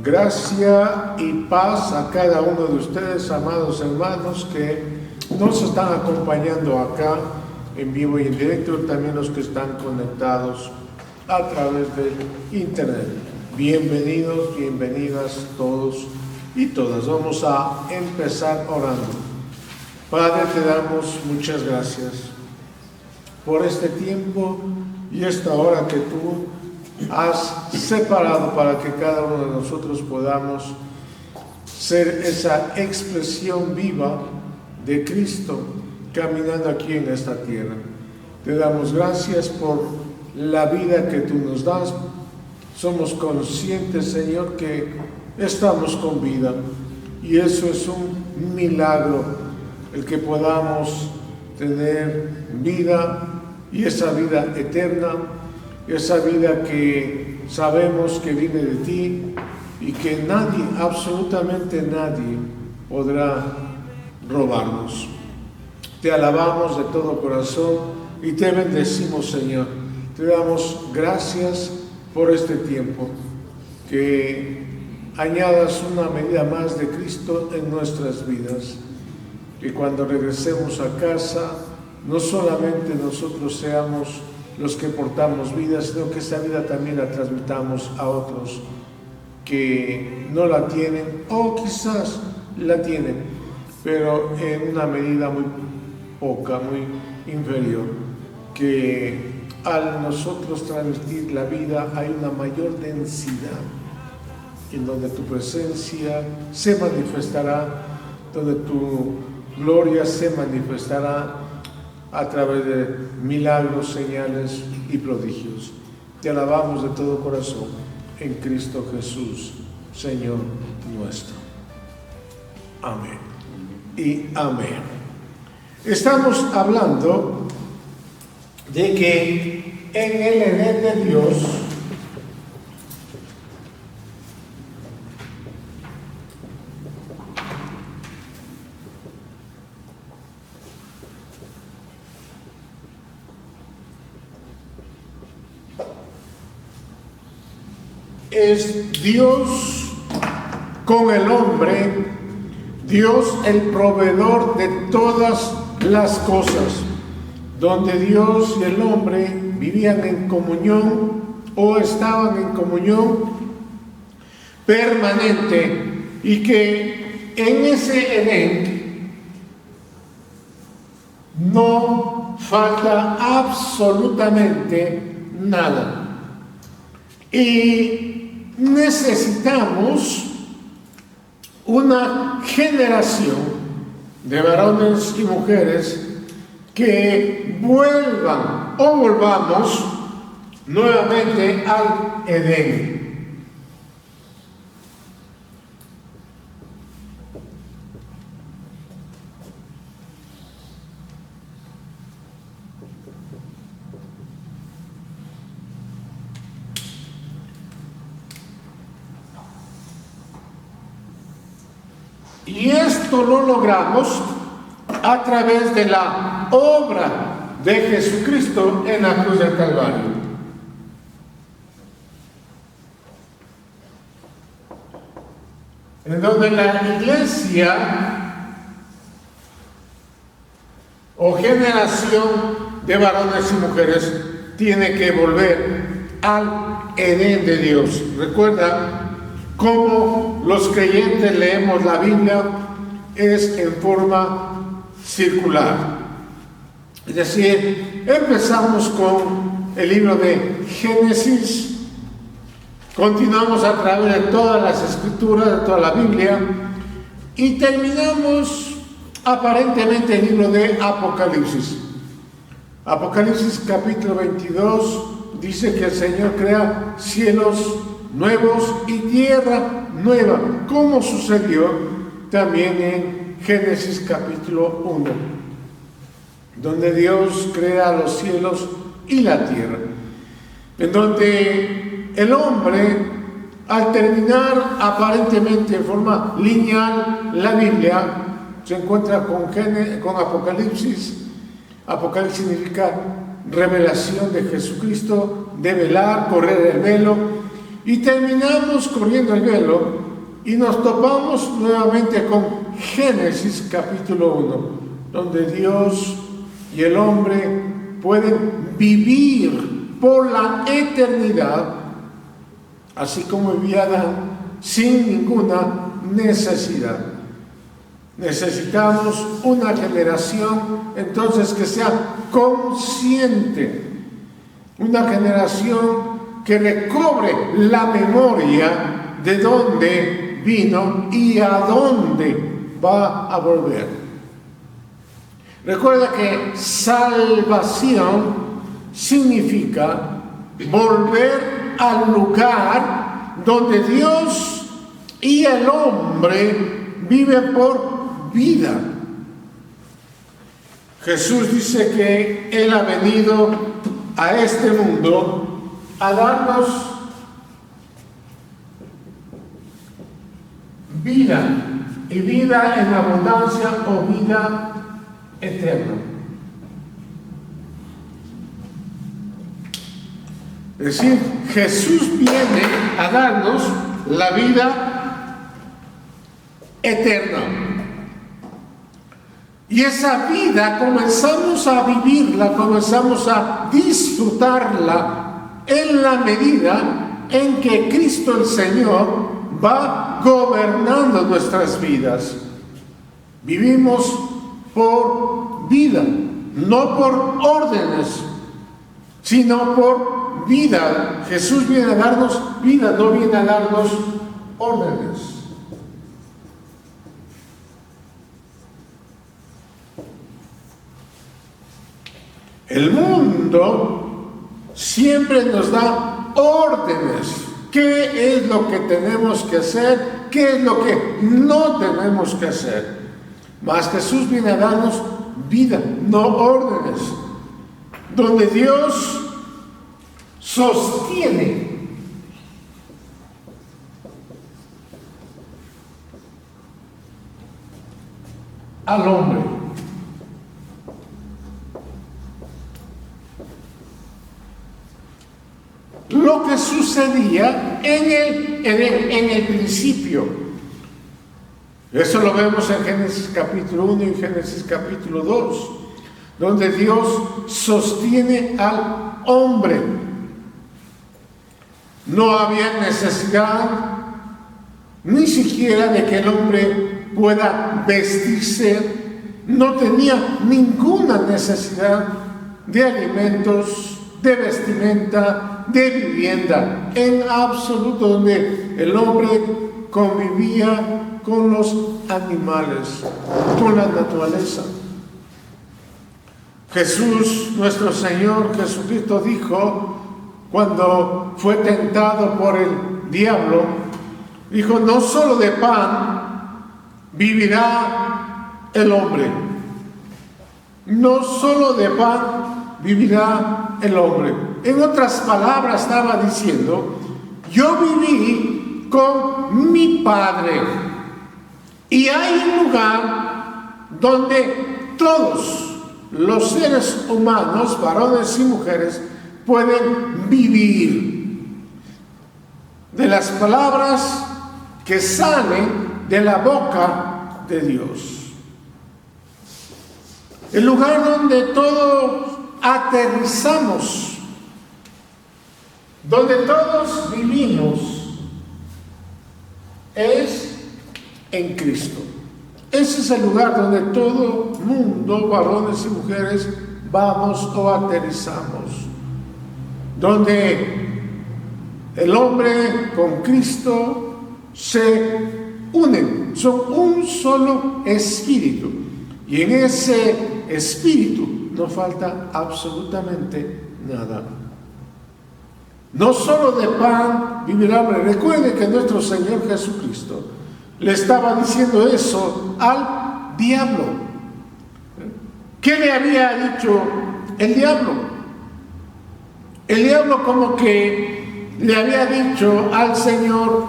Gracia y paz a cada uno de ustedes, amados hermanos, que nos están acompañando acá en vivo y en directo, también los que están conectados a través del internet. Bienvenidos, bienvenidas todos y todas. Vamos a empezar orando. Padre, te damos muchas gracias por este tiempo y esta hora que tú has separado para que cada uno de nosotros podamos ser esa expresión viva de Cristo caminando aquí en esta tierra. Te damos gracias por la vida que tú nos das. Somos conscientes, Señor, que estamos con vida y eso es un milagro, el que podamos tener vida y esa vida eterna, esa vida que sabemos que viene de ti y que nadie, absolutamente nadie, podrá robarnos. Te alabamos de todo corazón y te bendecimos, Señor. Te damos gracias por este tiempo, que añadas una medida más de Cristo en nuestras vidas, que cuando regresemos a casa no solamente nosotros seamos los que portamos vida, sino que esa vida también la transmitamos a otros que no la tienen o quizás la tienen, pero en una medida muy poca, muy inferior, que al nosotros transmitir la vida hay una mayor densidad en donde tu presencia se manifestará, donde tu gloria se manifestará a través de milagros, señales y prodigios. Te alabamos de todo corazón en Cristo Jesús, Señor nuestro. Amén y amén. Estamos hablando de que en el Edén de Dios es Dios con el hombre, Dios el proveedor de todas las cosas, donde Dios y el hombre vivían en comunión o estaban en comunión permanente, y que en ese Edén no falta absolutamente nada. Y necesitamos una generación de varones y mujeres que vuelvan o volvamos nuevamente al Edén. Y esto lo logramos a través de la obra de Jesucristo en la cruz del Calvario. En donde la iglesia o generación de varones y mujeres tiene que volver al Edén de Dios. Recuerda cómo los creyentes leemos la Biblia, es en forma circular. Es decir, empezamos con el libro de Génesis, continuamos a través de todas las escrituras, de toda la Biblia, y terminamos aparentemente el libro de Apocalipsis. Apocalipsis capítulo 22 dice que el Señor crea cielos nuevos y tierra nueva, como sucedió también en Génesis capítulo 1, donde Dios crea los cielos y la tierra, en donde el hombre, al terminar aparentemente en forma lineal la Biblia, se encuentra con Apocalipsis. Apocalipsis significa revelación de Jesucristo, develar, correr el velo, Y terminamos corriendo el velo y nos topamos nuevamente con Génesis capítulo 1, donde Dios y el hombre pueden vivir por la eternidad, así como vivía Adán, sin ninguna necesidad. Necesitamos una generación entonces que sea consciente, una generación que recobre la memoria de dónde vino y a dónde va a volver. Recuerda que salvación significa volver al lugar donde Dios y el hombre viven por vida. Jesús dice que Él ha venido a este mundo a darnos vida, y vida en abundancia o vida eterna. Es decir, Jesús viene a darnos la vida eterna. Y esa vida comenzamos a vivirla, comenzamos a disfrutarla en la medida en que Cristo el Señor va gobernando nuestras vidas. Vivimos por vida, no por órdenes, sino por vida. Jesús viene a darnos vida, no viene a darnos órdenes. El mundo siempre nos da órdenes. ¿Qué es lo que tenemos que hacer? ¿Qué es lo que no tenemos que hacer? Mas Jesús viene a darnos vida, no órdenes. Donde Dios sostiene al hombre. Lo que sucedía en el principio. Eso lo vemos en Génesis capítulo 1 y Génesis capítulo 2, donde Dios sostiene al hombre. No había necesidad ni siquiera de que el hombre pueda vestirse. No tenía ninguna necesidad de alimentos, de vestimenta, de vivienda, en absoluto, donde el hombre convivía con los animales, con la naturaleza. Jesús, nuestro Señor Jesucristo, dijo, cuando fue tentado por el diablo, dijo: no solo de pan vivirá el hombre, no solo de pan vivirá el hombre. En otras palabras estaba diciendo: yo viví con mi Padre, y hay un lugar donde todos los seres humanos, varones y mujeres, pueden vivir de las palabras que salen de la boca de Dios. El lugar donde todos aterrizamos, donde todos vivimos, es en Cristo. Ese es el lugar donde todo mundo, varones y mujeres, vamos o aterrizamos. Donde el hombre con Cristo se unen, son un solo espíritu. Y en ese espíritu no falta absolutamente nada. No solo de pan vivirá el hombre. Recuerde que nuestro Señor Jesucristo le estaba diciendo eso al diablo. ¿Qué le había dicho el diablo? El diablo como que le había dicho al Señor: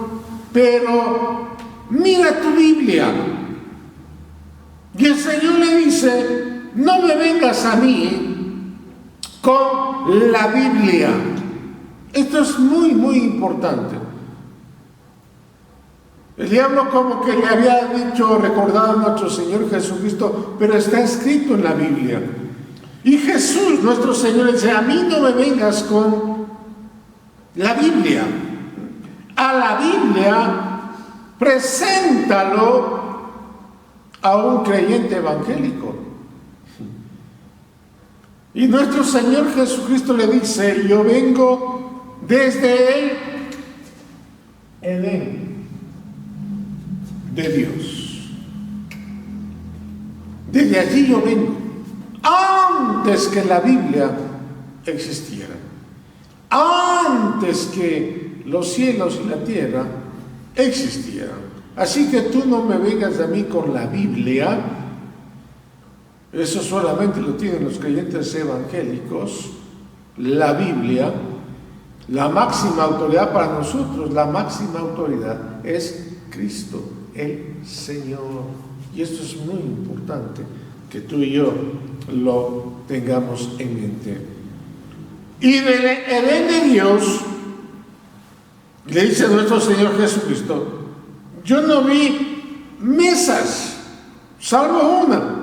pero mira tu Biblia. Y el Señor le dice: no me vengas a mí con la Biblia. Esto es muy, muy importante. El diablo como que le había dicho, recordado a nuestro Señor Jesucristo, pero está escrito en la Biblia. Y Jesús, nuestro Señor, dice, a mí no me vengas con la Biblia. A la Biblia, preséntalo a un creyente evangélico. Y nuestro Señor Jesucristo le dice, yo vengo desde el Edén de Dios. Desde allí yo vengo. Antes que la Biblia existiera. Antes que los cielos y la tierra existieran. Así que tú no me vengas a mí con la Biblia. Eso solamente lo tienen los creyentes evangélicos. La Biblia, la máxima autoridad para nosotros, la máxima autoridad es Cristo, el Señor. Y esto es muy importante que tú y yo lo tengamos en mente. Y del Edén de Dios, le dice nuestro Señor Jesucristo, yo no vi mesas, salvo una,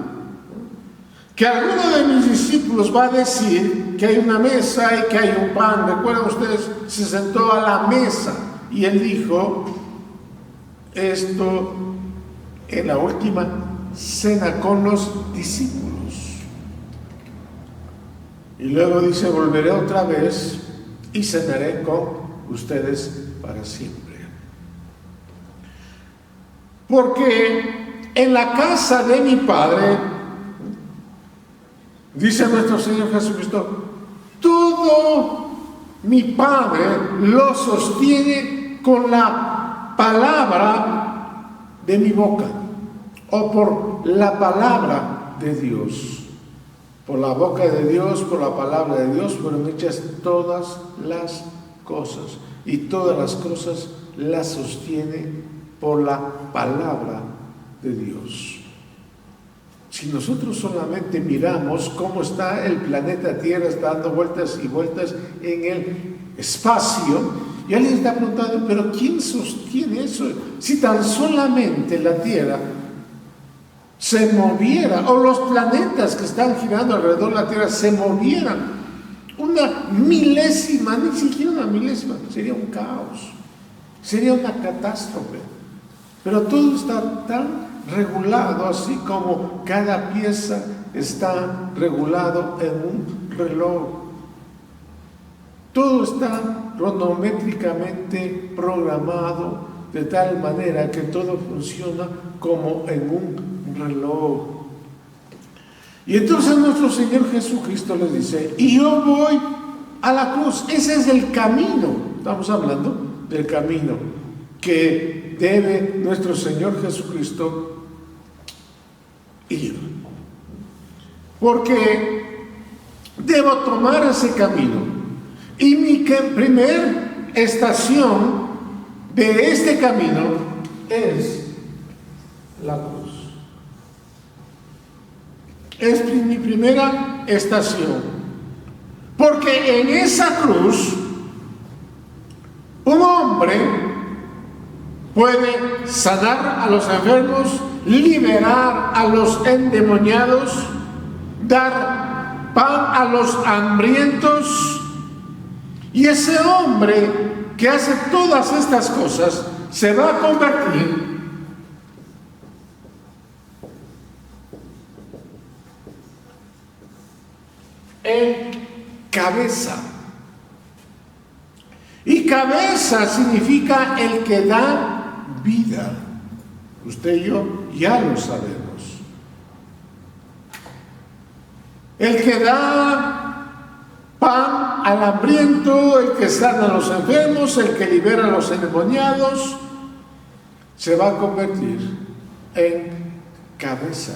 que alguno de mis discípulos va a decir que hay una mesa y que hay un pan. ¿Recuerdan ustedes? Se sentó a la mesa y él dijo esto en la última cena con los discípulos. Y luego dice, volveré otra vez y cenaré con ustedes para siempre. Porque en la casa de mi Padre, dice nuestro Señor Jesucristo, todo mi Padre lo sostiene con la palabra de mi boca, o por la palabra de Dios. Por la boca de Dios, por la palabra de Dios, fueron hechas todas las cosas. Y todas las cosas las sostiene por la palabra de Dios. Si nosotros solamente miramos cómo está el planeta Tierra, está dando vueltas y vueltas en el espacio, y alguien está preguntando, pero ¿quién sostiene eso? Si tan solamente la Tierra se moviera, o los planetas que están girando alrededor de la Tierra se movieran una milésima, ni siquiera una milésima, sería un caos, sería una catástrofe. Pero todo está tan regulado, así como cada pieza está regulado en un reloj. Todo está cronométricamente programado de tal manera que todo funciona como en un reloj. Y entonces nuestro Señor Jesucristo les dice, y yo voy a la cruz. Ese es el camino. Estamos hablando del camino que debe nuestro Señor Jesucristo ir. Porque debo tomar ese camino. Y mi primer estación de este camino es la cruz. Es mi primera estación. Porque en esa cruz un hombre puede sanar a los enfermos, liberar a los endemoniados, dar pan a los hambrientos. Y ese hombre que hace todas estas cosas se va a convertir en cabeza. Y cabeza significa el que da vida. Usted y yo ya lo sabemos. El que da pan al hambriento, el que sana a los enfermos, el que libera a los endemoniados, se va a convertir en cabeza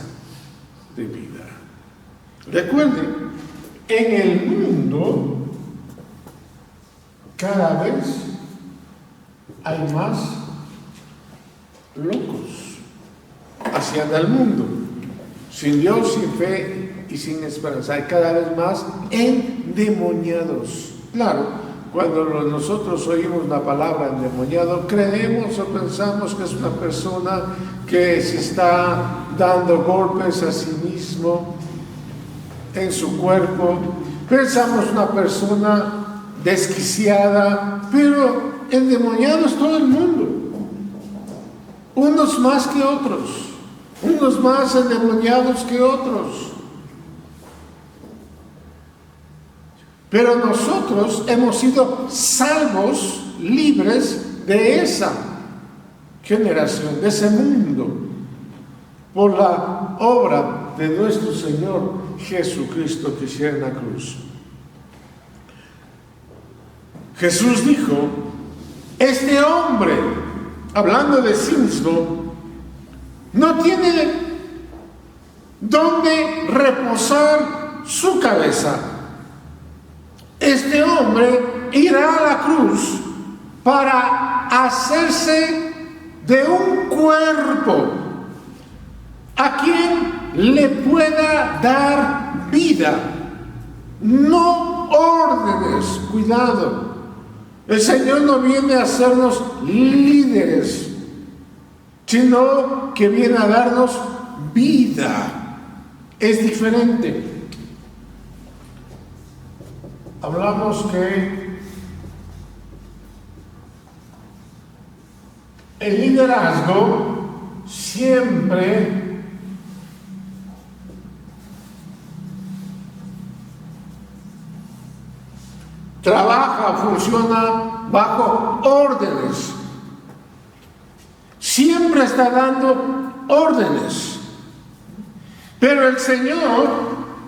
de vida. Recuerden, en el mundo cada vez hay más locos. Así anda el mundo, sin Dios, sin fe y sin esperanza. Hay cada vez más endemoniados. Claro, cuando nosotros oímos la palabra endemoniado, creemos o pensamos que es una persona que se está dando golpes a sí mismo en su cuerpo. Pensamos una persona desquiciada, pero endemoniado es todo el mundo. Unos más que otros, unos más endemoniados que otros. Pero nosotros hemos sido salvos, libres de esa generación, de ese mundo, por la obra de nuestro Señor Jesucristo que hicieron en la cruz. Jesús dijo, este hombre, hablando de sí mismo, no tiene dónde reposar su cabeza. Este hombre irá a la cruz para hacerse de un cuerpo a quien le pueda dar vida, no órdenes. Cuidado, el Señor no viene a hacernos líderes, sino que viene a darnos vida. Es diferente. Hablamos que el liderazgo siempre trabaja, funciona bajo órdenes. Siempre está dando órdenes. Pero el Señor,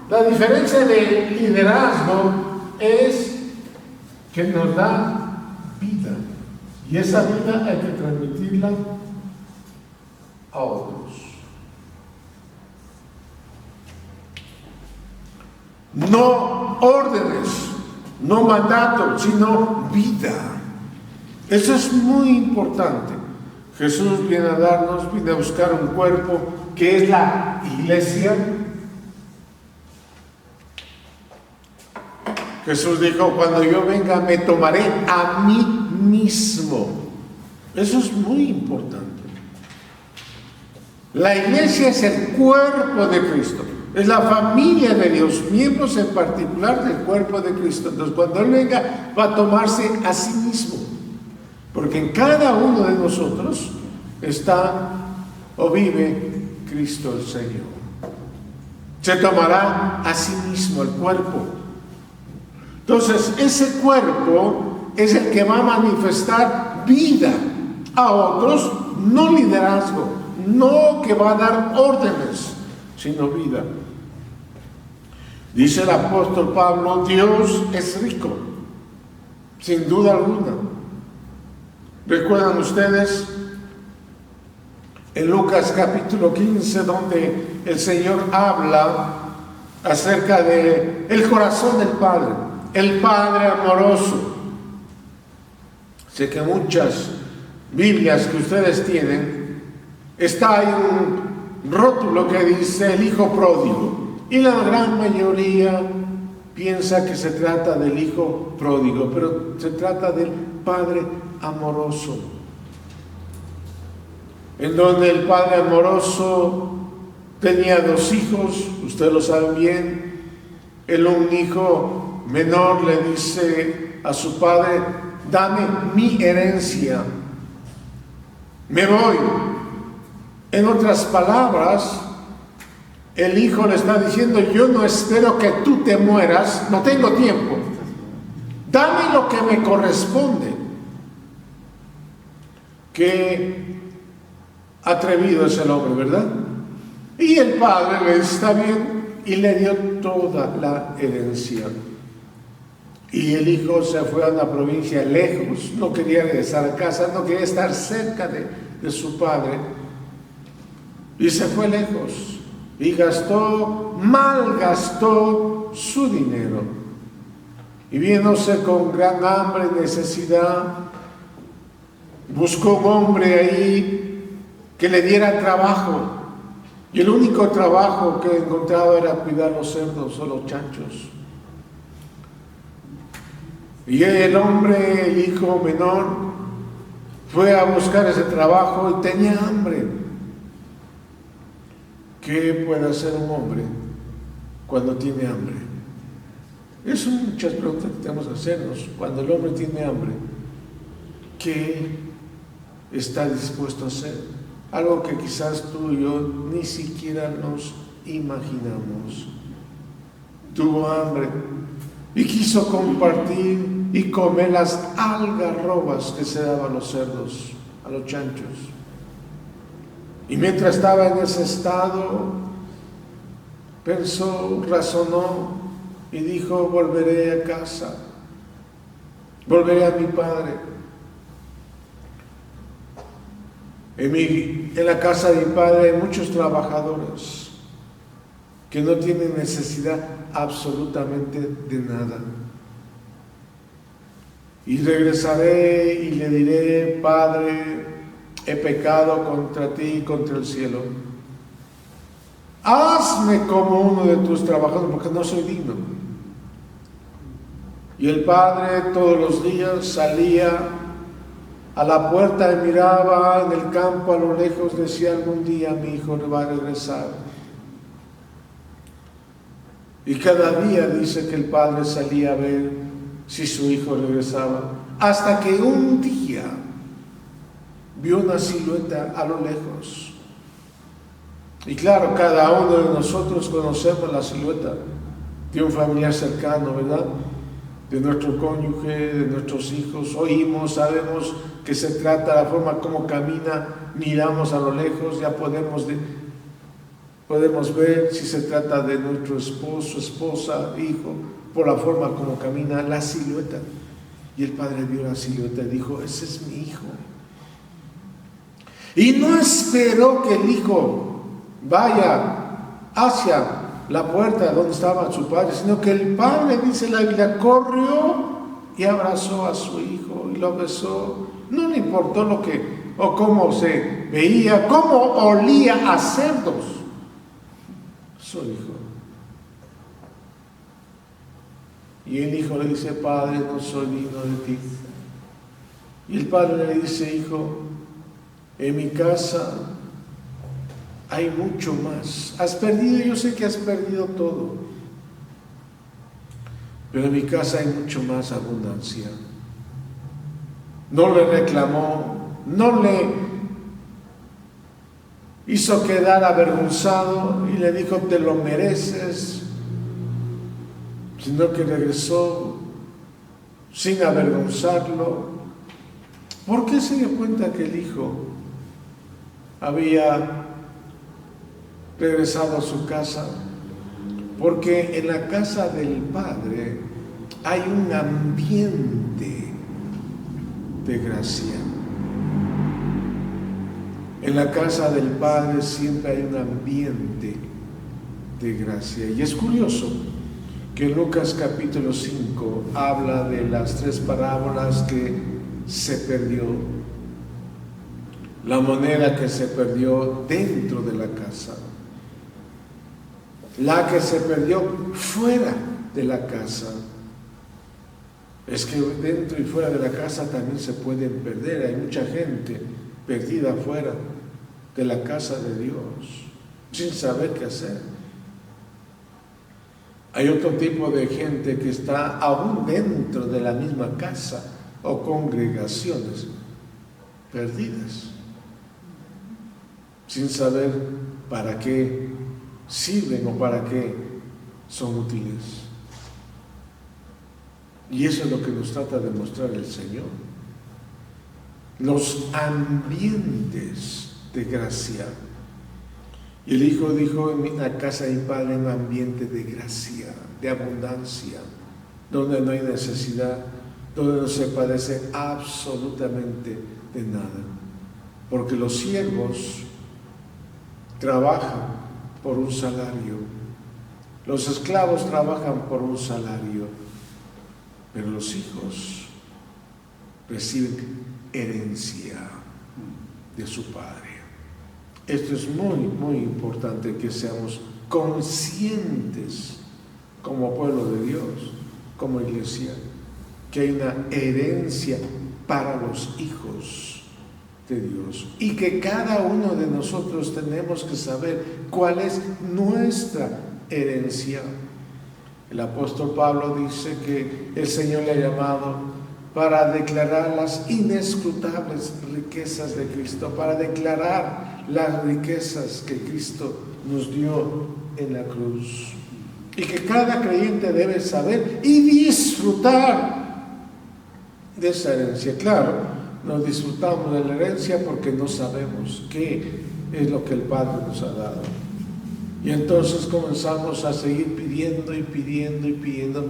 la diferencia de liderazgo es que nos da vida. Y esa vida hay que transmitirla a otros. No órdenes, no mandatos, sino vida. Eso es muy importante. Jesús viene a darnos, viene a buscar un cuerpo que es la iglesia. Jesús dijo, cuando yo venga me tomaré a mí mismo. Eso es muy importante. La iglesia es el cuerpo de Cristo, es la familia de Dios, miembros en particular del cuerpo de Cristo. Entonces cuando Él venga va a tomarse a sí mismo, porque en cada uno de nosotros está o vive Cristo el Señor. Se tomará a sí mismo el cuerpo. Entonces ese cuerpo es el que va a manifestar vida a otros, no liderazgo, no que va a dar órdenes, sino vida. Dice el apóstol Pablo, Dios es rico, sin duda alguna. ¿Recuerdan ustedes en Lucas capítulo 15, donde el Señor habla acerca de el corazón del Padre, el Padre amoroso? Sé que muchas Biblias que ustedes tienen, está ahí un rótulo que dice el Hijo pródigo, y la gran mayoría piensa que se trata del Hijo pródigo, pero se trata del Padre amoroso, en donde el Padre amoroso tenía 2 hijos, ustedes lo saben bien. Un hijo menor le dice a su padre, dame mi herencia, me voy. En otras palabras, el hijo le está diciendo, yo no espero que tú te mueras, no tengo tiempo, dame lo que me corresponde. Qué atrevido es el hombre, ¿verdad? Y el padre le dice, está bien, y le dio toda la herencia. Y el hijo se fue a una provincia lejos, no quería regresar a casa, no quería estar cerca de su padre, y se fue lejos, y malgastó su dinero, y viéndose con gran hambre y necesidad, buscó un hombre ahí que le diera trabajo, y el único trabajo que encontraba era cuidar los cerdos o los chanchos. Y el hombre, el hijo menor, fue a buscar ese trabajo y tenía hambre. ¿Qué puede hacer un hombre cuando tiene hambre? Esas son muchas preguntas que tenemos que hacernos. Cuando el hombre tiene hambre, ¿qué está dispuesto a hacer? Algo que quizás tú y yo ni siquiera nos imaginamos. Tuvo hambre y quiso compartir y comer las algarrobas que se daban a los cerdos, a los chanchos. Y mientras estaba en ese estado, pensó, razonó y dijo: volveré a casa, volveré a mi padre. En la casa de mi padre hay muchos trabajadores que no tienen necesidad absolutamente de nada. Y regresaré y le diré: Padre, he pecado contra ti y contra el cielo. Hazme como uno de tus trabajadores, porque no soy digno. Y el padre todos los días salía a la puerta y miraba en el campo a lo lejos, decía: algún día mi hijo va a regresar. Y cada día dice que el padre salía a ver si su hijo regresaba, hasta que un día vio una silueta a lo lejos. Y claro, cada uno de nosotros conocemos la silueta de un familiar cercano, ¿verdad? De nuestro cónyuge, de nuestros hijos. Oímos, sabemos que se trata de la forma como camina, miramos a lo lejos, ya podemos ver si se trata de nuestro esposo, esposa, hijo, por la forma como camina, la silueta. Y el padre vio la silueta y dijo: ese es mi hijo. Y no esperó que el hijo vaya hacia la puerta donde estaba su padre, sino que el padre, dice la Biblia, corrió y abrazó a su hijo y lo besó. No le importó lo que o cómo se veía, cómo olía a cerdos su hijo. Y el hijo le dice: Padre, no soy digno de ti. Y el padre le dice: hijo, en mi casa hay mucho más. Has perdido, yo sé que has perdido todo, pero en mi casa hay mucho más abundancia. No le reclamó, no le hizo quedar avergonzado y le dijo: te lo mereces, sino que regresó sin avergonzarlo. ¿Por qué se dio cuenta que el hijo había regresado a su casa? Porque en la casa del Padre hay un ambiente de gracia. En la casa del Padre siempre hay un ambiente de gracia. Y es curioso que Lucas capítulo 5 habla de las 3 parábolas que se perdió, la moneda que se perdió dentro de la casa, la que se perdió fuera de la casa. Es que dentro y fuera de la casa también se pueden perder. Hay mucha gente perdida fuera de la casa de Dios, sin saber qué hacer. Hay otro tipo de gente que está aún dentro de la misma casa o congregaciones, perdidas, sin saber para qué sirven o para qué son útiles. Y eso es lo que nos trata de mostrar el Señor. Los ambientes de gracia. Y el Hijo dijo: en la casa de mi Padre un ambiente de gracia, de abundancia, donde no hay necesidad, donde no se padece absolutamente de nada. Porque los siervos trabajan por un salario, los esclavos trabajan por un salario, pero los hijos reciben herencia de su Padre. Esto es muy, muy importante, que seamos conscientes como pueblo de Dios, como iglesia, que hay una herencia para los hijos de Dios y que cada uno de nosotros tenemos que saber cuál es nuestra herencia. El apóstol Pablo dice que el Señor le ha llamado para declarar las inescrutables riquezas de Cristo, para declarar las riquezas que Cristo nos dio en la cruz. Y que cada creyente debe saber y disfrutar de esa herencia. Claro, no disfrutamos de la herencia porque no sabemos qué es lo que el Padre nos ha dado. Y entonces comenzamos a seguir pidiendo y pidiendo y pidiendo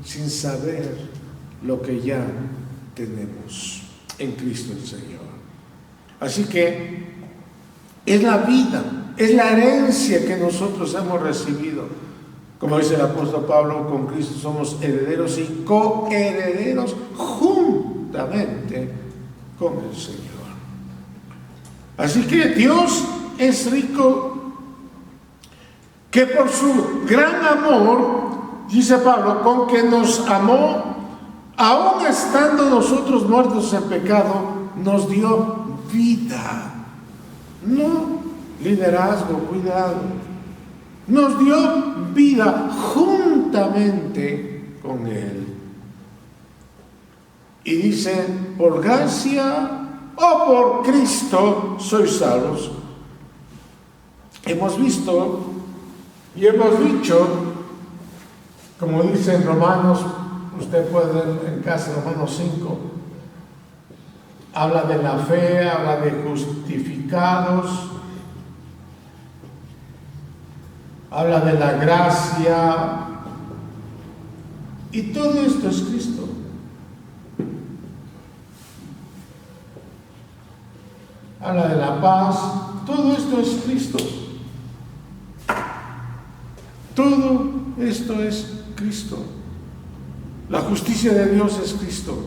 sin saber lo que ya tenemos en Cristo el Señor. Así que es la vida, es la herencia que nosotros hemos recibido. Como dice el apóstol Pablo, con Cristo somos herederos y coherederos juntamente con el Señor. Así que Dios es rico, que por su gran amor, dice Pablo, con que nos amó, aun estando nosotros muertos en pecado, nos dio vida. No liderazgo, cuidado. Nos dio vida juntamente con Él. Y dice, por gracia o por Cristo sois salvos. Hemos visto y hemos dicho, como dice en Romanos, usted puede ver en casa Romanos 5, habla de la fe, habla de justificados, habla de la gracia, y todo esto es Cristo. Habla de la paz, todo esto es Cristo. Todo esto es Cristo. La justicia de Dios es Cristo.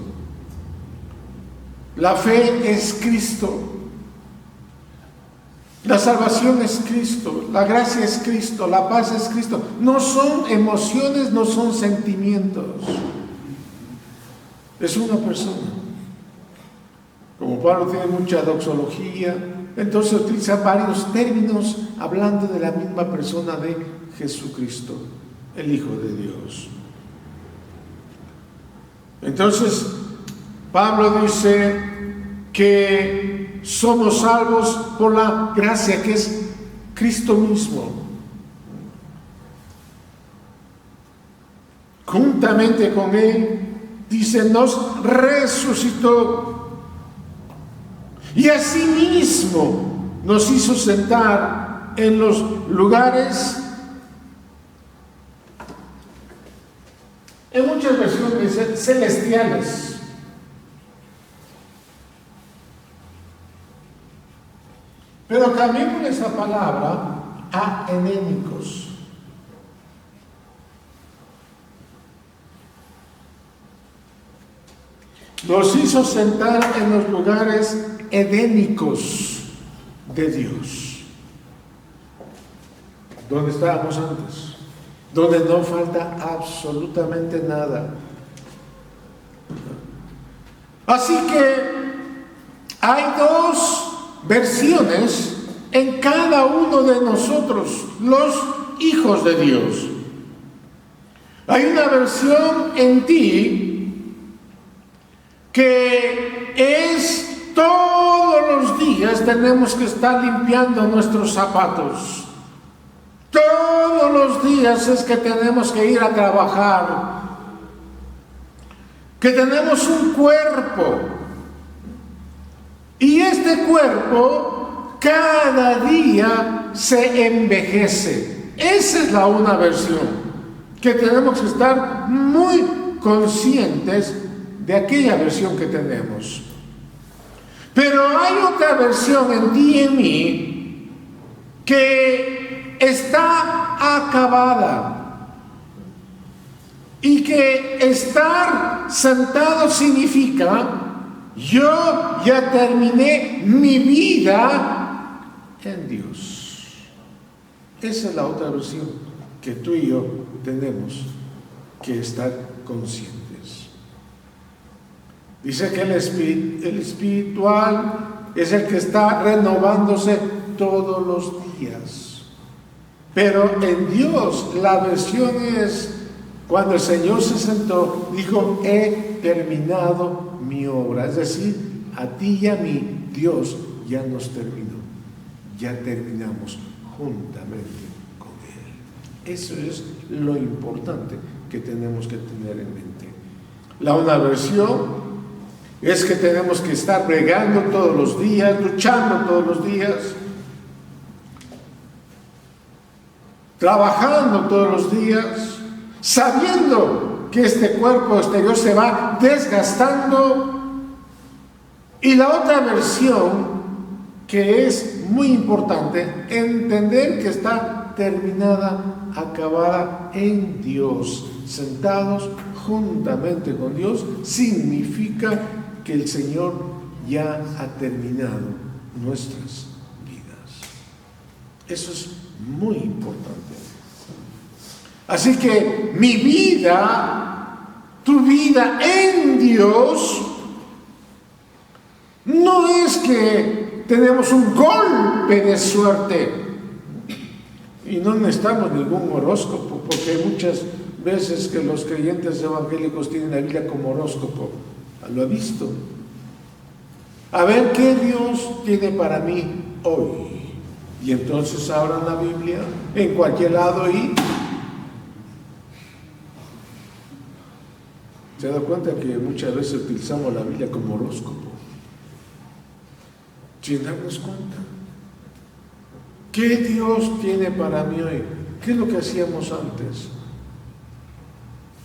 La fe es Cristo. La salvación es Cristo. La gracia es Cristo. La paz es Cristo. No son emociones, no son sentimientos. Es una persona. Como Pablo tiene mucha doxología, entonces utiliza varios términos hablando de la misma persona de Jesucristo, el Hijo de Dios. Entonces, Pablo dice que somos salvos por la gracia que es Cristo mismo. Juntamente con Él, dice, nos resucitó. Y asimismo nos hizo sentar en los lugares. En muchas versiones dicen celestiales. Pero cambiemos esa palabra a helénicos. Nos hizo sentar en los lugares edénicos de Dios. ¿Dónde estábamos antes? Donde no falta absolutamente nada. Así que hay dos versiones en cada uno de nosotros, los hijos de Dios. Hay una versión en ti que es todos los días tenemos que estar limpiando nuestros zapatos. Todos los días es que tenemos que ir a trabajar, que tenemos un cuerpo, y este cuerpo cada día se envejece. Esa es la una versión, que tenemos que estar muy conscientes de aquella versión que tenemos. Pero hay otra versión en ti y en mí que está acabada, y que estar sentado significa: yo ya terminé mi vida en Dios. Esa es la otra versión que tú y yo tenemos que estar conscientes. Dice que el espiritual es el que está renovándose todos los días. Pero en Dios la versión es cuando el Señor se sentó, dijo: he terminado mi obra. Es decir, a ti y a mí Dios ya nos terminó. Ya terminamos juntamente con Él. Eso es lo importante que tenemos que tener en mente. La una versión es que tenemos que estar bregando todos los días, luchando todos los días, trabajando todos los días, sabiendo que este cuerpo exterior se va desgastando. Y la otra versión, que es muy importante, entender que está terminada, acabada en Dios, sentados juntamente con Dios, significa que el Señor ya ha terminado nuestras vidas. Eso es muy importante. Así que mi vida, tu vida en Dios, no es que tenemos un golpe de suerte y no necesitamos ningún horóscopo, porque hay muchas veces que los creyentes evangélicos tienen la Biblia como horóscopo. ¿Lo ha visto? A ver qué Dios tiene para mí hoy. Y entonces abran la Biblia en cualquier lado y se da cuenta que muchas veces utilizamos la Biblia como horóscopo sin darnos cuenta. ¿Qué Dios tiene para mí hoy? ¿Qué es lo que hacíamos antes?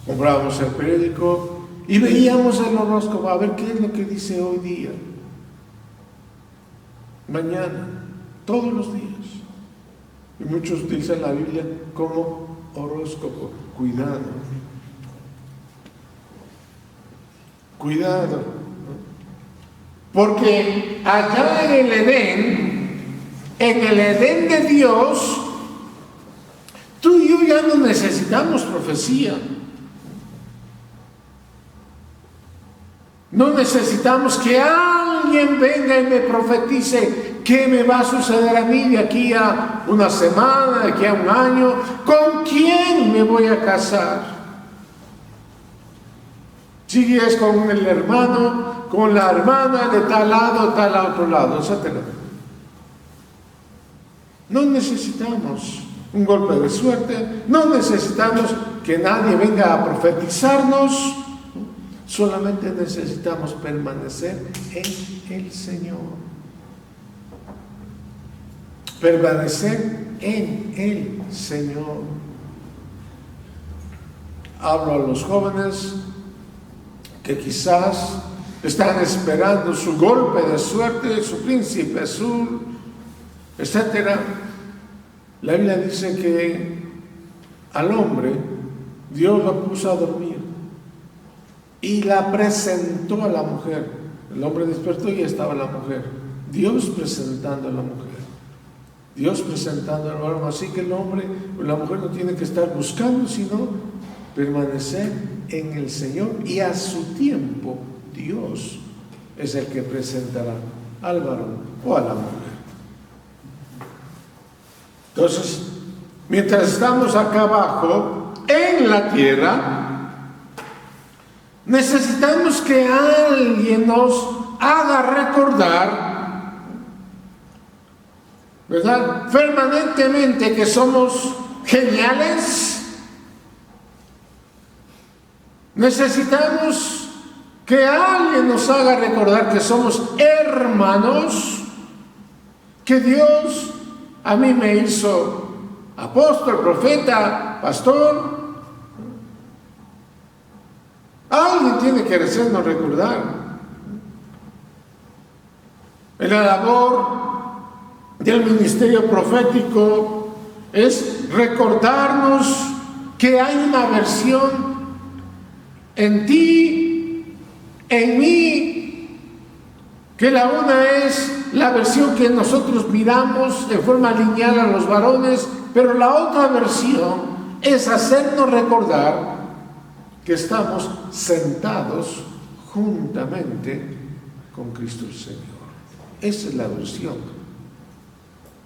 Comprábamos el periódico y veíamos el horóscopo, a ver qué es lo que dice hoy día, mañana, todos los días. Y muchos utilizan la Biblia como horóscopo. Cuidado. Cuidado. Porque allá en el Edén de Dios, tú y yo ya no necesitamos profecía. No necesitamos que alguien venga y me profetice qué me va a suceder a mí de aquí a una semana, de aquí a un año, con quién me voy a casar. Si es con el hermano, con la hermana, de tal lado, tal a otro lado, etc. No necesitamos un golpe de suerte, no necesitamos que nadie venga a profetizarnos. Solamente necesitamos permanecer en el Señor. Permanecer en el Señor. Hablo a los jóvenes que quizás están esperando su golpe de suerte, su príncipe azul, etc. La Biblia dice que al hombre Dios lo puso a dormir y la presentó a la mujer. El hombre despertó y estaba la mujer. Dios presentando a la mujer. Dios presentando al varón. Así que el hombre o la mujer no tiene que estar buscando, sino permanecer en el Señor, y a su tiempo Dios es el que presentará al varón o a la mujer. Entonces, mientras estamos acá abajo en la tierra, necesitamos que alguien nos haga recordar, ¿verdad?, permanentemente que somos geniales. Necesitamos que alguien nos haga recordar que somos hermanos, que Dios a mí me hizo apóstol, profeta, pastor. Alguien tiene que hacernos recordar. En la labor del ministerio profético es recordarnos que hay una versión en ti, en mí, que la una es la versión que nosotros miramos de forma lineal a los varones, pero la otra versión es hacernos recordar que estamos sentados juntamente con Cristo el Señor. Esa es la versión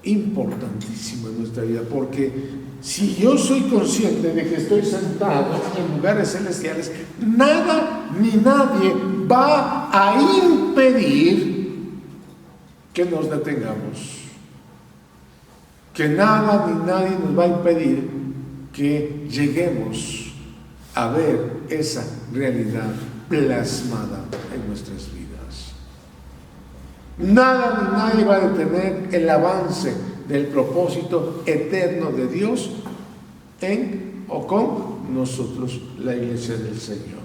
importantísima en nuestra vida, porque si yo soy consciente de que estoy sentado en lugares celestiales, nada ni nadie va a impedir que nos detengamos. Que nada ni nadie nos va a impedir que lleguemos a ver esa realidad plasmada en nuestras vidas. Nada ni nadie va a detener el avance del propósito eterno de Dios en o con nosotros, la iglesia del Señor.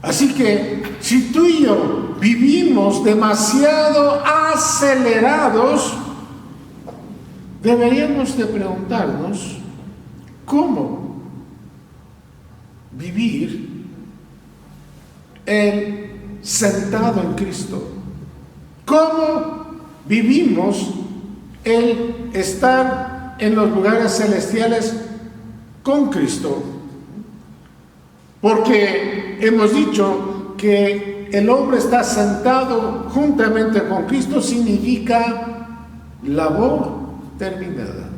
Así que si tú y yo vivimos demasiado acelerados, deberíamos de preguntarnos cómo vivir el sentado en Cristo. ¿Cómo vivimos el estar en los lugares celestiales con Cristo? Porque hemos dicho que el hombre está sentado juntamente con Cristo, significa labor terminada.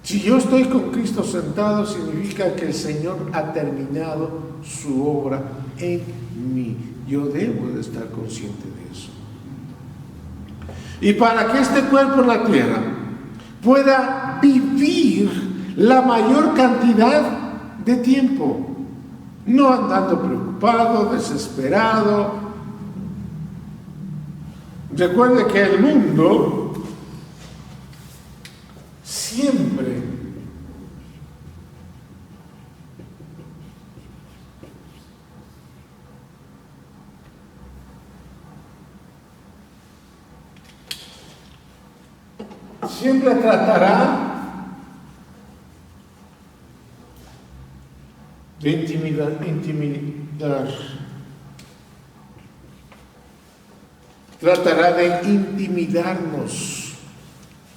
Si yo estoy con Cristo sentado, significa que el Señor ha terminado su obra en mí. Yo debo de estar consciente de eso. Y para que este cuerpo en la tierra pueda vivir la mayor cantidad de tiempo, no andando preocupado, desesperado. Recuerde que el mundo siempre tratará de intimidar, tratará de intimidarnos,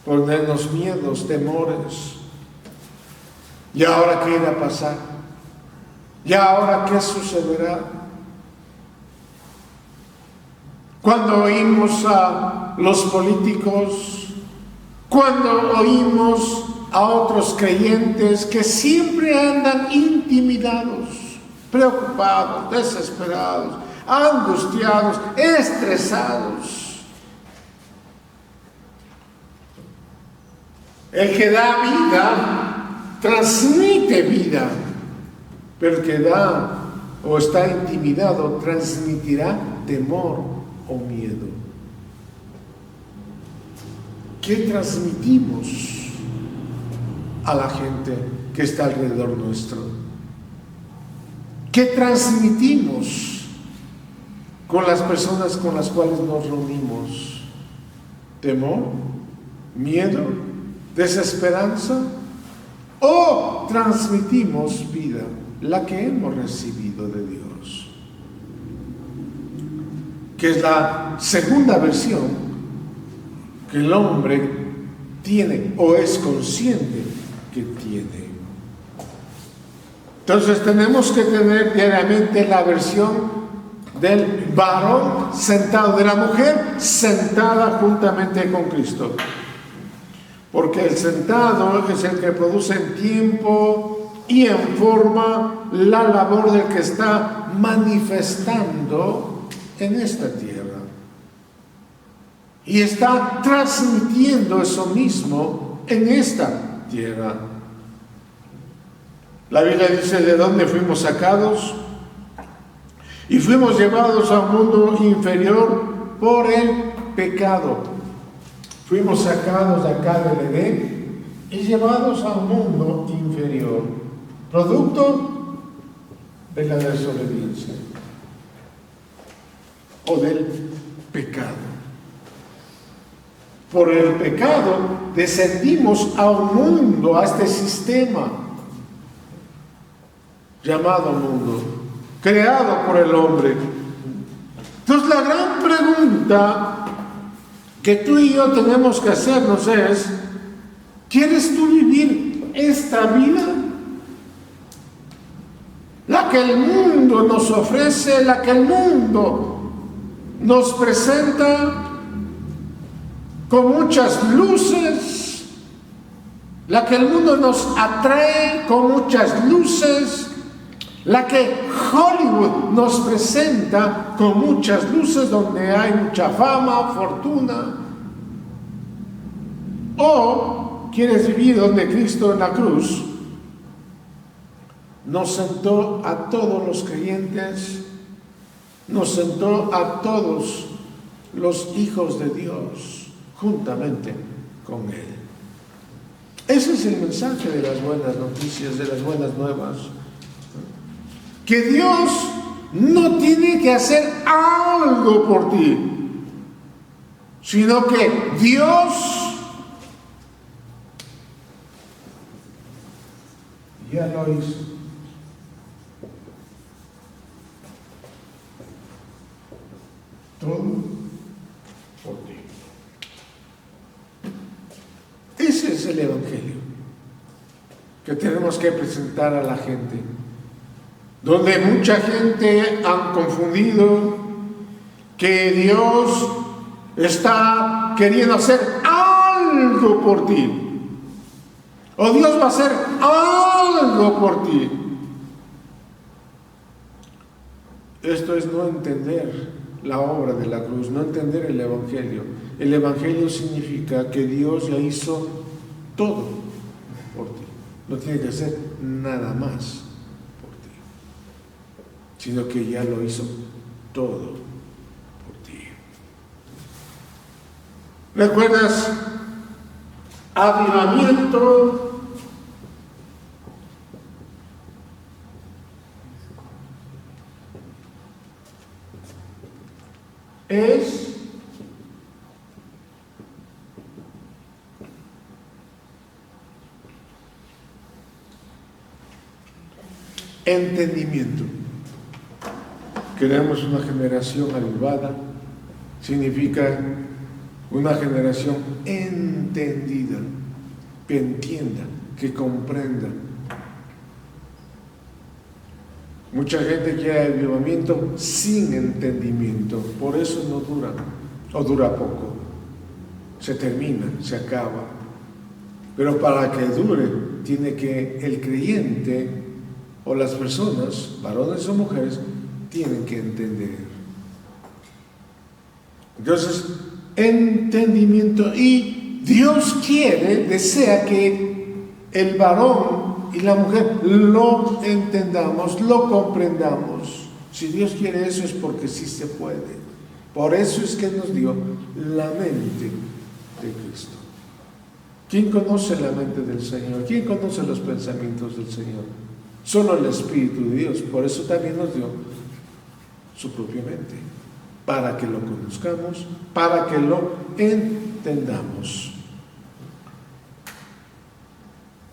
ponernos miedos, temores. ¿Y ahora qué irá a pasar? ¿Y ahora qué sucederá? Cuando oímos a los políticos, cuando oímos a otros creyentes que siempre andan intimidados, preocupados, desesperados, angustiados, estresados. El que da vida transmite vida, pero el que da o está intimidado transmitirá temor o miedo. ¿Qué transmitimos a la gente que está alrededor nuestro? ¿Qué transmitimos con las personas con las cuales nos reunimos? ¿Temor? ¿Miedo? ¿Desesperanza? ¿O transmitimos vida, la que hemos recibido de Dios? Que es la segunda versión que el hombre tiene o es consciente que tiene. Entonces tenemos que tener diariamente la versión del varón sentado, de la mujer sentada juntamente con Cristo. Porque el sentado es el que produce en tiempo y en forma la labor del que está manifestando en esta tierra. Y está transmitiendo eso mismo en esta tierra. La Biblia dice: ¿de dónde fuimos sacados? Y fuimos llevados a un mundo inferior por el pecado. Fuimos sacados de acá del Edén y llevados a un mundo inferior, producto de la desobediencia o del pecado. Por el pecado descendimos a un mundo, a este sistema llamado mundo, creado por el hombre. Entonces la gran pregunta que tú y yo tenemos que hacernos es: ¿quieres tú vivir esta vida? que el mundo nos ofrece, la que el mundo nos presenta con muchas luces, la que el mundo nos atrae con muchas luces, la que Hollywood nos presenta con muchas luces, donde hay mucha fama, fortuna. O quieres vivir donde Cristo en la cruz nos sentó a todos los creyentes, nos sentó a todos los hijos de Dios juntamente con Él. Ese es el mensaje de las buenas noticias, de las buenas nuevas. Que Dios no tiene que hacer algo por ti, sino que Dios ya lo hizo. Todo por ti. Ese es el Evangelio que tenemos que presentar a la gente, donde mucha gente ha confundido que Dios está queriendo hacer algo por ti, o Dios va a hacer algo por ti. Esto es no entender la obra de la cruz, no entender el Evangelio. El Evangelio significa que Dios ya hizo todo por ti. No tiene que hacer nada más por ti, sino que ya lo hizo todo por ti. ¿Recuerdas? Avivamiento es entendimiento. Queremos una generación avivada, significa una generación entendida, que entienda, que comprenda. Mucha gente quiere avivamiento sin entendimiento, por eso no dura, o dura poco, se termina, se acaba. Pero para que dure, tiene que el creyente o las personas, varones o mujeres, tienen que entender. Entonces, entendimiento, y Dios desea que el varón y la mujer lo entendamos, lo comprendamos. Si Dios quiere eso es porque sí se puede. Por eso es que nos dio la mente de Cristo. ¿Quién conoce la mente del Señor? ¿Quién conoce los pensamientos del Señor? Solo el Espíritu de Dios. Por eso también nos dio su propia mente, para que lo conozcamos, para que lo entendamos.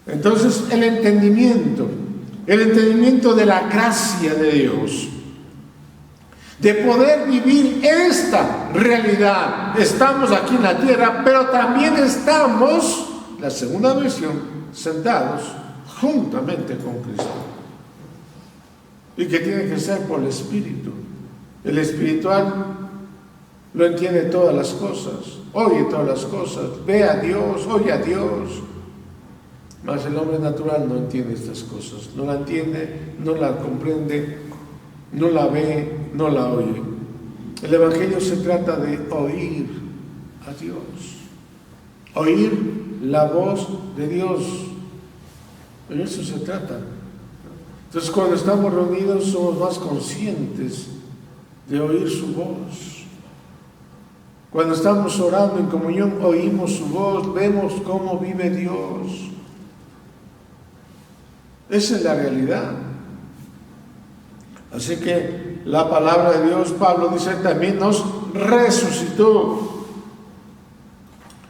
Entonces, el entendimiento de la gracia de Dios, de poder vivir esta realidad. Estamos aquí en la tierra, pero también estamos, la segunda versión, sentados juntamente con Cristo. Y que tiene que ser por el Espíritu. El espiritual lo entiende todas las cosas, oye todas las cosas, ve a Dios, oye a Dios. Mas el hombre natural no entiende estas cosas, no la entiende, no la comprende, no la ve, no la oye. El Evangelio se trata de oír a Dios, oír la voz de Dios. De eso se trata. Entonces, cuando estamos reunidos somos más conscientes de oír su voz. Cuando estamos orando en comunión, oímos su voz, vemos cómo vive Dios. Esa es la realidad. Así que la palabra de Dios, Pablo dice, también nos resucitó.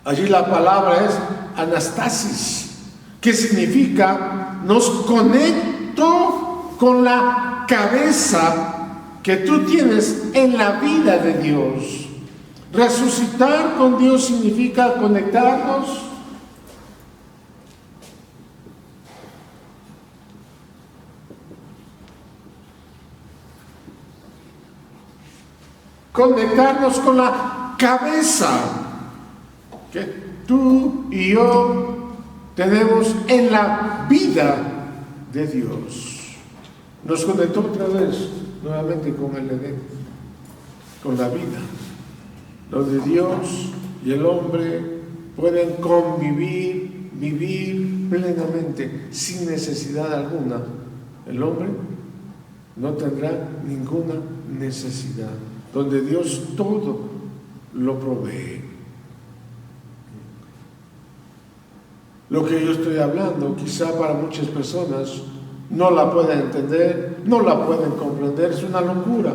Allí la palabra es anastasis, que significa nos conecto con la cabeza que tú tienes en la vida de Dios. Resucitar con Dios significa conectarnos conectarnos con la cabeza que tú y yo tenemos en la vida de Dios. Nos conectó otra vez nuevamente con el Edén, con la vida, donde Dios y el hombre pueden convivir, vivir plenamente, sin necesidad alguna. El hombre no tendrá ninguna necesidad, donde Dios todo lo provee. Lo que yo estoy hablando, quizá para muchas personas no la pueden entender, no la pueden comprender, es una locura.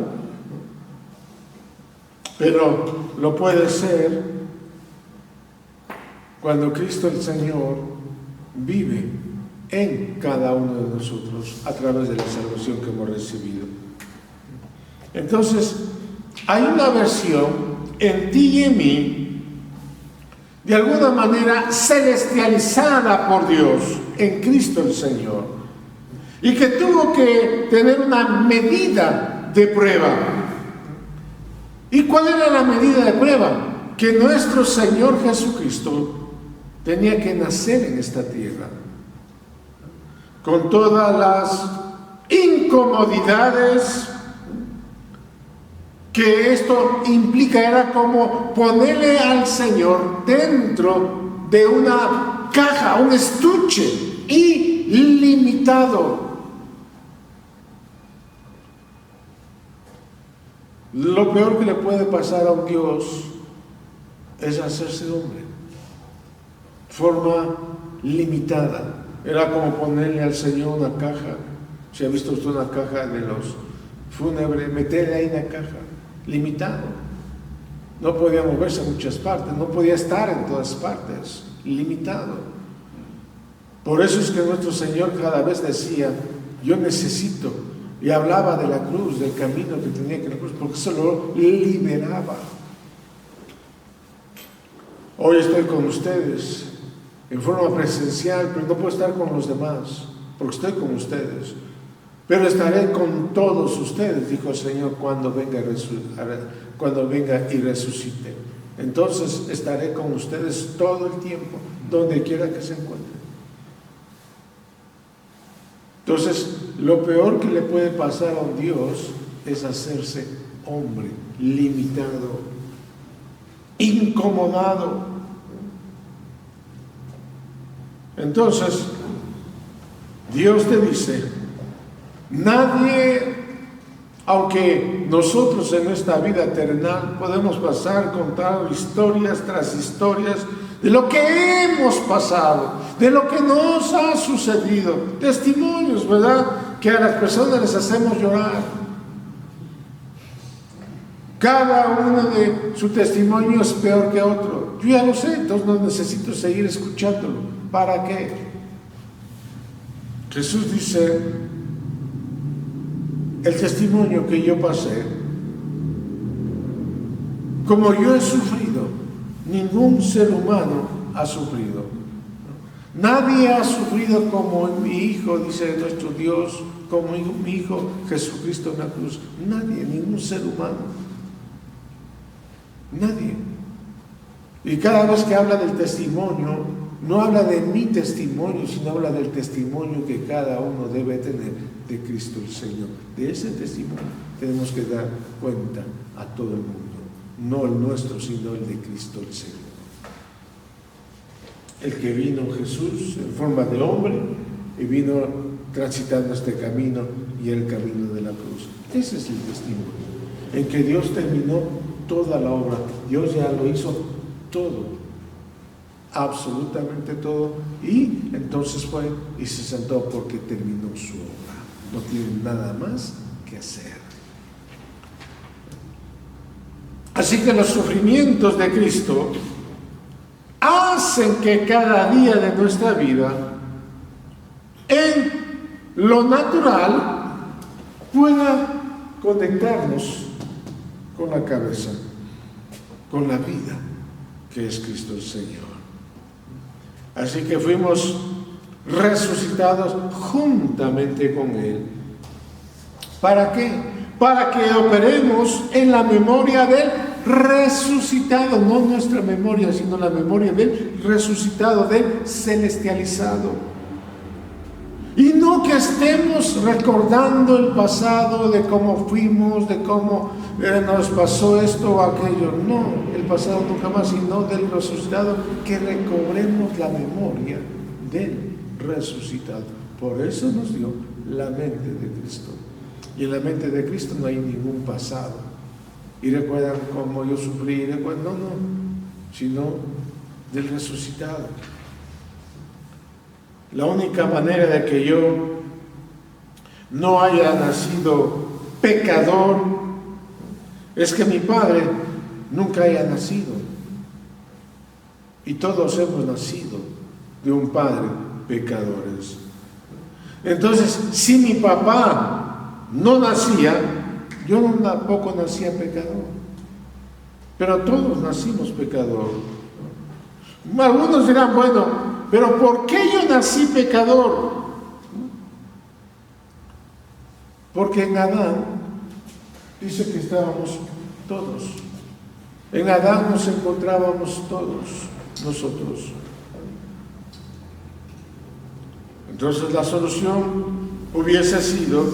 Pero lo puede ser cuando Cristo el Señor vive en cada uno de nosotros a través de la salvación que hemos recibido. Entonces, hay una versión en ti y en mí, de alguna manera celestializada por Dios en Cristo el Señor, y que tuvo que tener una medida de prueba. ¿Y cuál era la medida de prueba? Que nuestro Señor Jesucristo tenía que nacer en esta tierra, con todas las incomodidades que esto implica. Era como ponerle al Señor dentro de una caja, un estuche ilimitado. Lo peor que le puede pasar a un Dios es hacerse hombre, forma limitada. Era como ponerle al Señor una caja. Si ha visto usted una caja de los fúnebres, meterle ahí una caja, limitado. No podía moverse a muchas partes, no podía estar en todas partes, limitado. Por eso es que nuestro Señor cada vez decía: yo necesito, y hablaba de la cruz, del camino que tenía que la cruz, porque se lo liberaba. Hoy estoy con ustedes en forma presencial, pero no puedo estar con los demás, porque estoy con ustedes. Pero estaré con todos ustedes, dijo el Señor, cuando venga y resucite. Entonces estaré con ustedes todo el tiempo, donde quiera que se encuentren. Entonces, lo peor que le puede pasar a un Dios es hacerse hombre, limitado, incomodado. Entonces, Dios te dice: nadie, aunque nosotros en esta vida terrenal podemos pasar, contar historias tras historias de lo que hemos pasado, de lo que nos ha sucedido, testimonios, ¿verdad?, que a las personas les hacemos llorar. Cada uno de su testimonio es peor que otro. Yo ya lo sé, entonces no necesito seguir escuchándolo. ¿Para qué? Jesús dice: el testimonio que yo pasé, como yo he sufrido, ningún ser humano ha sufrido. Nadie ha sufrido como mi Hijo, dice nuestro Dios, como mi Hijo Jesucristo en la cruz. Nadie, ningún ser humano. Nadie. Y cada vez que habla del testimonio, no habla de mi testimonio, sino habla del testimonio que cada uno debe tener de Cristo el Señor. De ese testimonio tenemos que dar cuenta a todo el mundo. No el nuestro, sino el de Cristo el Señor. El que vino Jesús en forma de hombre y vino transitando este camino y el camino de la cruz. Ese es el testimonio, en que Dios terminó toda la obra. Dios ya lo hizo todo, absolutamente todo, y entonces fue y se sentó porque terminó su obra. No tiene nada más que hacer. Así que los sufrimientos de Cristo hacen que cada día de nuestra vida, en lo natural, pueda conectarnos con la cabeza, con la vida que es Cristo el Señor. Así que fuimos resucitados juntamente con Él. ¿Para qué? para que operemos en la memoria del resucitado, no nuestra memoria, sino la memoria del resucitado, del celestializado. Y no que estemos recordando el pasado, de cómo fuimos, de cómo nos pasó esto o aquello. No, el pasado nunca más, sino del resucitado, que recobremos la memoria del resucitado. Por eso nos dio la mente de Cristo. Y en la mente de Cristo no hay ningún pasado. Y recuerdan cómo yo sufrí, recuerdan, no, sino del resucitado. La única manera de que yo no haya nacido pecador es que mi padre nunca haya nacido. Y todos hemos nacido de un padre pecadores. Entonces, si mi papá no nacía, yo tampoco nacía pecador. Pero todos nacimos pecador. Algunos dirán, bueno, pero ¿por qué yo nací pecador? Porque en Adán dice que estábamos todos. En Adán nos encontrábamos todos nosotros. Entonces la solución hubiese sido,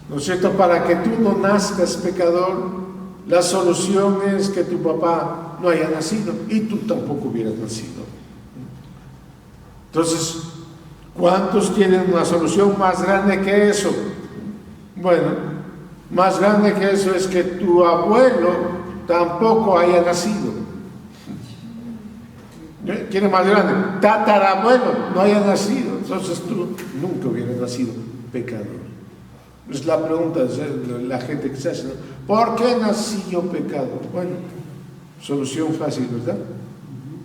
¿no es cierto?, para que tú no nazcas pecador, la solución es que tu papá no haya nacido y tú tampoco hubieras nacido. Entonces, ¿cuántos tienen una solución más grande que eso? Bueno, más grande que eso es que tu abuelo tampoco haya nacido. ¿Quién es más grande? Tatarabuelo no haya nacido. Entonces tú nunca hubieras nacido pecador. Es la pregunta de la gente que se hace, ¿no? ¿Por qué nací yo pecador? Bueno, solución fácil, ¿verdad?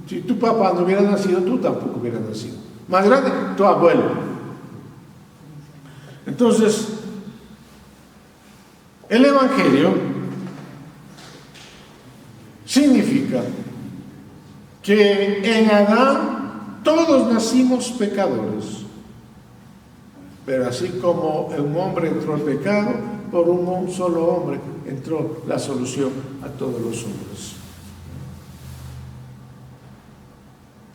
Si tu papá no hubiera nacido, tú tampoco hubieras nacido. Más grande, tu abuelo. Entonces, el Evangelio significa que en Adán todos nacimos pecadores. Pero así como un hombre entró el pecado, por un solo hombre entró la solución a todos los hombres.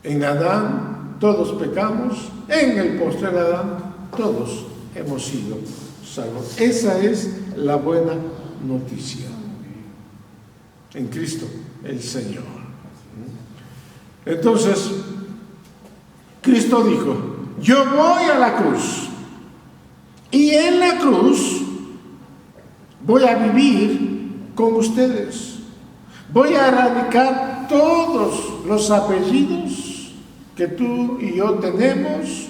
En Adán todos pecamos, en el postrer Adán todos hemos sido salvos. Esa es la buena noticia. En Cristo, el Señor. Entonces, Cristo dijo, yo voy a la cruz y en la cruz voy a vivir con ustedes. Voy a erradicar todos los apellidos que tú y yo tenemos.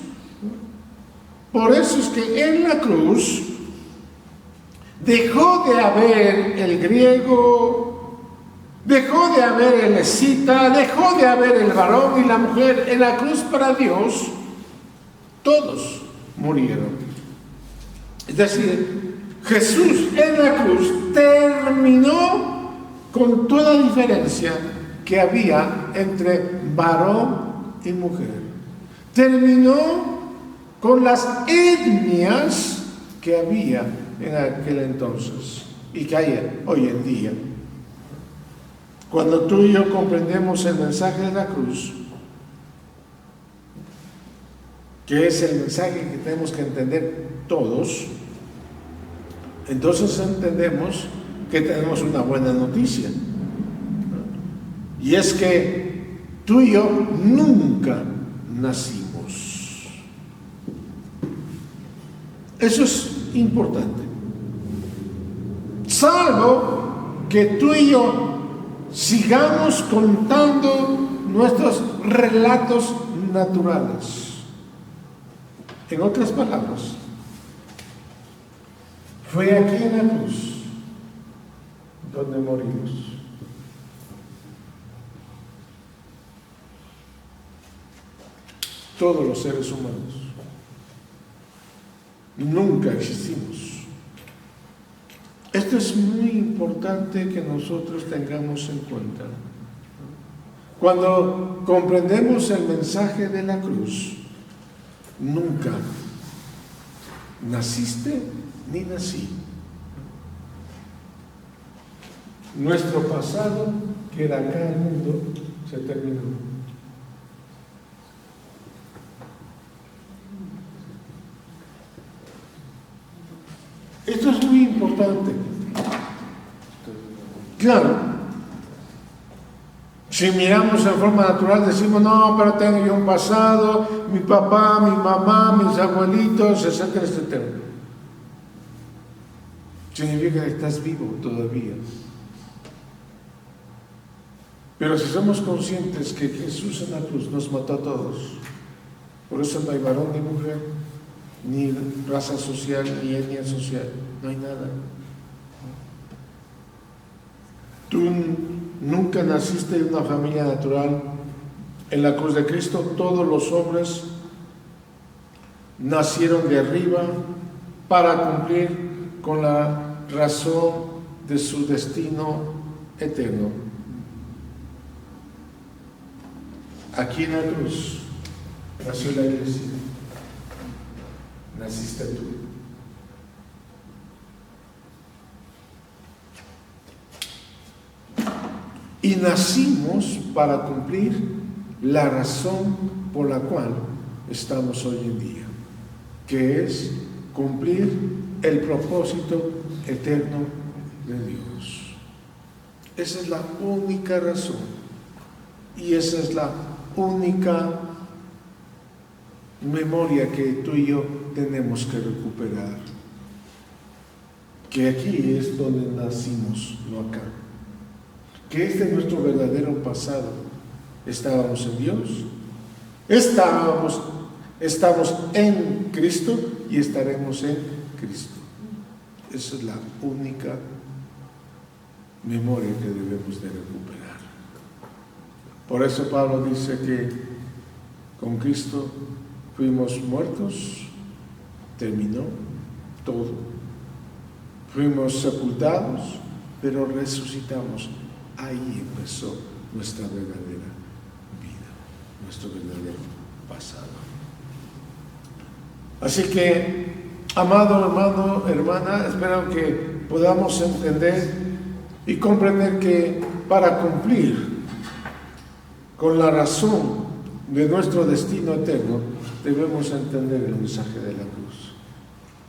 Por eso es que en la cruz dejó de haber el griego, dejó de haber el escita, dejó de haber el varón y la mujer. En la cruz para Dios todos murieron. Es decir, Jesús en la cruz terminó con toda diferencia que había entre varón y mujer. Terminó con las etnias que había en aquel entonces y que hay hoy en día. Cuando tú y yo comprendemos el mensaje de la cruz, que es el mensaje que tenemos que entender todos, entonces entendemos que tenemos una buena noticia. Y es que tú y yo nunca nacimos. Eso es importante. Salvo que tú y yo sigamos contando nuestros relatos naturales. En otras palabras, fue aquí en la cruz donde morimos. Todos los seres humanos. Nunca existimos. Esto es muy importante que nosotros tengamos en cuenta. Cuando comprendemos el mensaje de la cruz, nunca naciste ni nací. nuestro pasado, que era acá el mundo, se terminó. Esto es muy importante. Claro, si miramos en forma natural decimos, no, pero tengo yo un pasado, mi papá, mi mamá, mis abuelitos, etcétera, etcétera. Significa que estás vivo todavía. Pero si somos conscientes que Jesús en la cruz nos mató a todos, por eso no hay varón ni mujer, ni raza social, ni etnia social, no hay nada. Tú nunca naciste de una familia natural. En la cruz de Cristo todos los hombres nacieron de arriba para cumplir con la razón de su destino eterno. Aquí en la cruz nació la iglesia, naciste tú. Y nacimos para cumplir la razón por la cual estamos hoy en día, que es cumplir el propósito eterno de Dios. Esa es la única razón y esa es la única memoria que tú y yo tenemos que recuperar, que aquí es donde nacimos, no acá, que este es nuestro verdadero pasado. Estábamos en Dios, estamos en Cristo y estaremos en Cristo. Esa es la única memoria que debemos de recuperar. Por eso Pablo dice que con Cristo fuimos muertos, terminó todo. Fuimos sepultados, pero resucitamos. Ahí empezó nuestra verdadera vida, nuestro verdadero pasado. Así que, amado hermano, hermana, espero que podamos entender y comprender que para cumplir con la razón de nuestro destino eterno, debemos entender el mensaje de la cruz.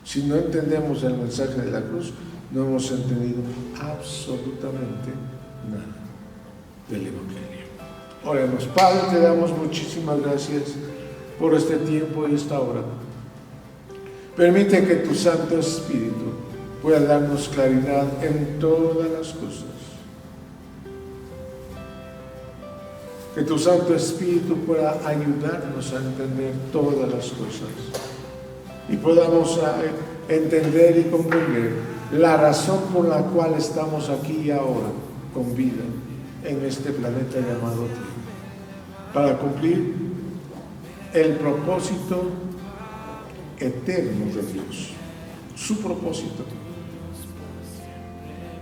Si no entendemos el mensaje de la cruz, no hemos entendido absolutamente nada del Evangelio. Oremos. Padre, te damos muchísimas gracias por este tiempo y esta hora. Permite que tu Santo Espíritu pueda darnos claridad en todas las cosas. Que tu Santo Espíritu pueda ayudarnos a entender todas las cosas y podamos entender y comprender la razón por la cual estamos aquí y ahora con vida en este planeta llamado Tierra, para cumplir el propósito eterno de Dios, su propósito.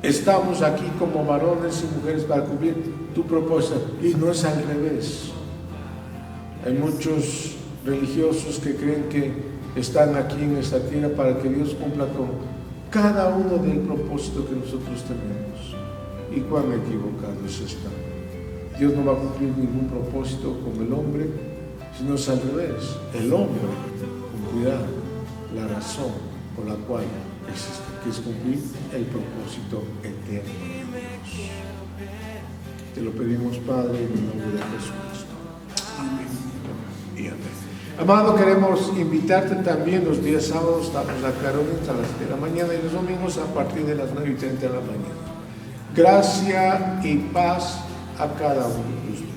Estamos aquí como varones y mujeres para cumplir tu propósito, y no es al revés. Hay muchos religiosos que creen que están aquí en esta tierra para que Dios cumpla con cada uno del propósito que nosotros tenemos. Y cuán equivocados están. Dios no va a cumplir ningún propósito con el hombre, sino es al revés. El hombre cumplirá la razón por la cual existe, que es cumplir el propósito eterno de Dios. Te lo pedimos, Padre, en el nombre de Jesucristo. Amén y amén. Amado, queremos invitarte también los días sábados, estamos acá a las 7 de la mañana y los domingos a partir de las 9:30 de la mañana. Gracia y paz a cada uno de ustedes.